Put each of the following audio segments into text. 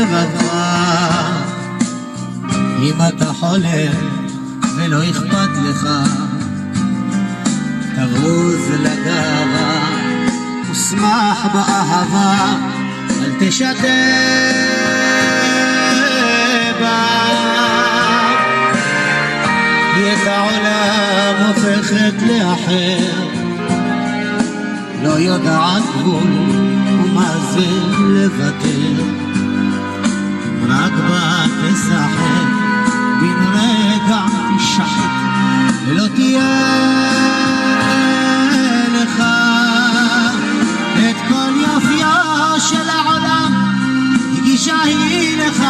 לבדך. אם אתה חולם ולא אכפת לך, תרוז לגאווה ושמח באהבה, אל תשתה בה. היא את העולם הופכת לאחר, לא יודעת גבול ומה זה לוותר, רק בה תשחק, בן רגע תשחק, ולא תהיה לך את כל יופייה של העולם. הגישה היא לך,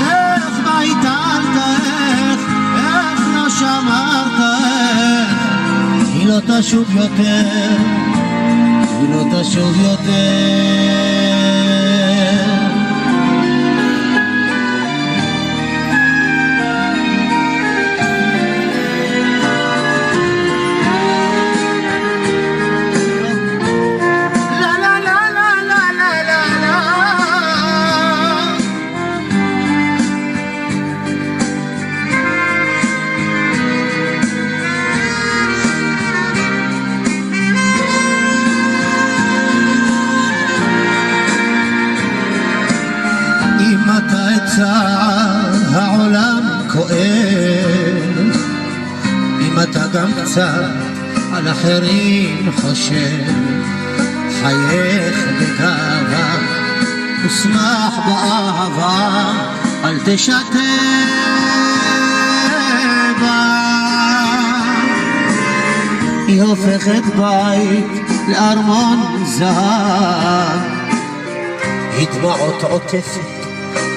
איך ביטלת, איך לא שמרת, היא לא תשוב יותר, היא לא תשוב יותר. העולם כואב, אם אתה גם קצת על אחרים חושב, חייך בגאווה ושמח באהבה, אל תשתה בה. היא הופכת בית לארמון זהב, היא דמעות עוטפת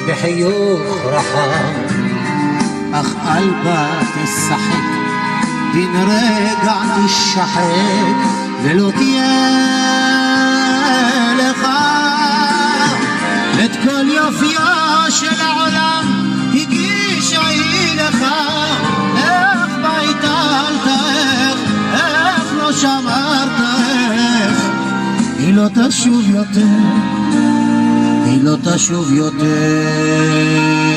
בחיוך רחב, אך אל בה תשחק, בן רגע תשחק, ולא תהיה לך את כל יופייה של העולם. הגישה היא לך, איך ביטלת, איך לא שמרת, היא לא תשוב יותר, היא לא תשוב יותר.